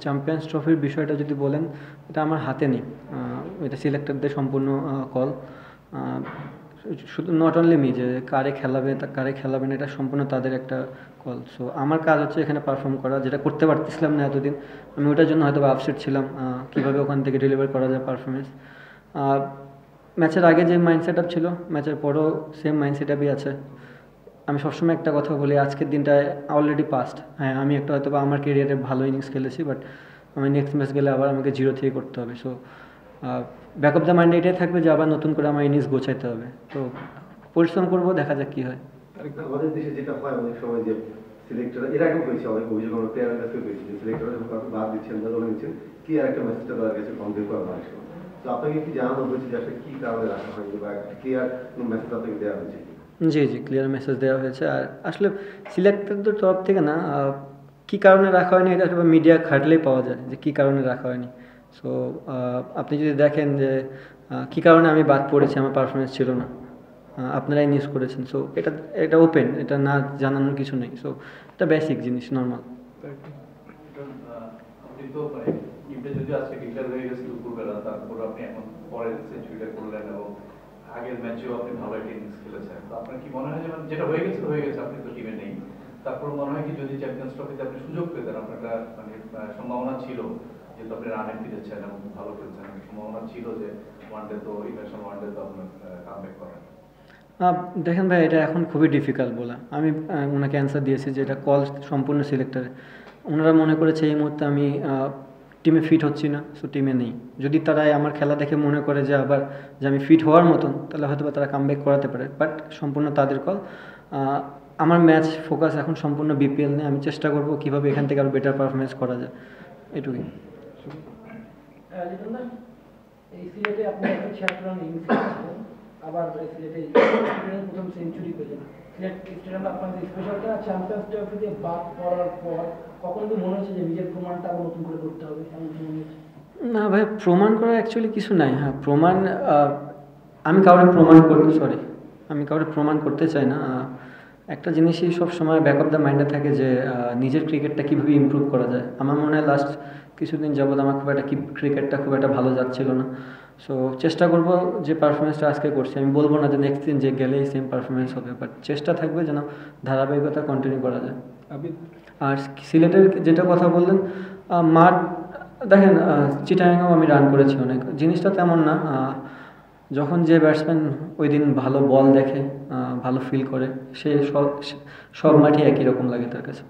Champions ট্রফির বিষয়টা যদি বলেন, এটা আমার হাতে নেই। এটা সিলেক্টরদের সম্পূর্ণ কল। শুধু নট অনলি মি, যে কারে খেলাবে কারে খেলাবে না, এটা সম্পূর্ণ তাদের একটা কল। সো আমার কাজ হচ্ছে এখানে পারফর্ম করা, যেটা করতে পারতেছিলাম না এতদিন। আমি ওটার জন্য হয়তো আপসেট ছিলাম, কীভাবে ওখান থেকে ডেলিভার করা যায় পারফরমেন্স। ম্যাচের আগে যে মাইন্ড সেট আপ ছিল, ম্যাচের পরও সেম মাইন্ড সেট আপই আছে। আমি সবসময় একটা কথা বলি, আজকের দিনটায় অলরেডি পাস্ট। হ্যাঁ, আমি একটা হয়তো বা আমার কেরিয়ারে ভালো ইনিংস খেলেছি, বাট আমি নেক্সট ম্যাচ গেলে আবার আমাকে জিরো থেকে করতে হবে। So back of the mind এটাই থাকবে যে আবার নতুন করে আমার ইনিংস গোছাইতে হবে। তো পরিশ্রম করবো, দেখা যাক কী হয়। আমাদের দেশে যেটা হয় অনেক সময় যে সিলেক্টর এর আগেও হয়েছে, অনেক অভিযোগ আমরা প্লেয়ারের কাছে পেয়েছি যে সিলেক্টর বাদ দিচ্ছেন বা দলে নিচ্ছেন, কি আর একটা মেসেজটা তাদের কাছে কনভে করা অনেক সময়। তো আপনাকে কি জানানো হয়েছে যে আসলে কী কারণে রাখা হয়নি বা ক্লিয়ার কোনো মেসেজ আপনাকে দেওয়া হয়েছে? জি জি, ক্লিয়ার মেসেজ দেওয়া হয়েছে। আর আসলে সিলেক্টরদের তরফ থেকে না, কী কারণে রাখা হয়নি এটা মিডিয়া ঘাটলেই পাওয়া যায় যে কী কারণে রাখা হয়নি। সো আপনি যদি দেখেন যে কী কারণে আমি বাদ পড়েছি, আমার পারফরমেন্স ছিল না, আপনারাই নিউজ করেছেন। সো এটা এটা ওপেন, এটা না জানানোর কিছু নেই। সো এটা বেসিক জিনিস, নর্মাল। আপনি তো মানে ইভেন্টে যদি আজকে ডিক্লেয়ার হয়ে গেছে দুপুরবেলা, তারপর আপনি এখন পরের সেঞ্চুরিটা করলেন এবং আগের ম্যাচেও আপনি ভালো একটা ইনিংস খেলেছেন, তো আপনার কি মনে হয় যে যেটা হয়ে গেছে, আপনি তো টিমে নেই, তারপর মনে হয় কি যদি চ্যাম্পিয়ন্স ট্রফিতে আপনি সুযোগ পেতেন, আপনার একটা মানে সম্ভাবনা ছিল, যেহেতু আপনি রানে ফিরেছেন এবং ভালো খেলছেন, সম্ভাবনা ছিল যে ওয়ানডে তো ইন্টারন্যাশনাল ওয়ানডে তো আপনার কামব্যাক করেন? দেখেন ভাই, এটা এখন খুবই ডিফিকাল্ট বলা। আমি ওনাকে অ্যান্সার দিয়েছি যে এটা কল সম্পূর্ণ সিলেক্টরে। ওনারা মনে করেছে এই মুহূর্তে আমি টিমে ফিট হচ্ছি না, সো টিমে নেই। যদি তারা আমার খেলা দেখে মনে করে যে আবার যে আমি ফিট হওয়ার মতন, তাহলে হয়তো বা তারা কামব্যাক করাতে পারে, বাট সম্পূর্ণ তাদের কল। আমার ম্যাচ ফোকাস এখন সম্পূর্ণ বিপিএল নিয়ে। আমি চেষ্টা করব কীভাবে এখান থেকে আরও বেটার পারফরমেন্স করা যায়, এটুকুই। এই সিলেটে আপনি 76 রান ইনিংস খেলেছিলেন, আবার সিলেটে প্রথম সেঞ্চুরি পেলেন। সিলেট স্টেডিয়ামে আপনাদের স্পেশালটা চ্যাম্পিয়ন্স ট্রফিতে বাদ পড়ার পর কখন কি মনে হচ্ছে যে নিজের প্রমাণটা আবার নতুন করে করতে হবে, এমন কি মনে হচ্ছে? না ভাই, প্রমাণ করা অ্যাকচুয়ালি কিছু নাই। হ্যাঁ, প্রমাণ আমি কাউকে প্রমাণ করতে চাই না। একটা জিনিসই সব সময় ব্যাক অফ দ্য মাইন্ডে থাকে যে নিজের ক্রিকেটটা কীভাবে ইমপ্রুভ করা যায়। আমার মনে হয় লাস্ট কিছুদিন যাবৎ আমার ক্রিকেটটা খুব একটা ভালো যাচ্ছিল না। সো চেষ্টা করব যে পারফরমেন্সটা আজকে করছি, আমি বলবো না যে নেক্সট দিন যে গেলেই সেম পারফরমেন্স হবে, বাট চেষ্টা থাকবে যেন ধারাবাহিকতা কন্টিনিউ করা যায়। আর সিলেটের যেটা কথা বললেন, মাঠ দেখেন, চিটাগাংয়েও আমি রান করেছি অনেক। জিনিসটা তেমন না, যখন যে ব্যাটসম্যান ওই দিন ভালো বল দেখে, ভালো ফিল করে, সে সব মাঠে একই রকম লাগে তার কাছে।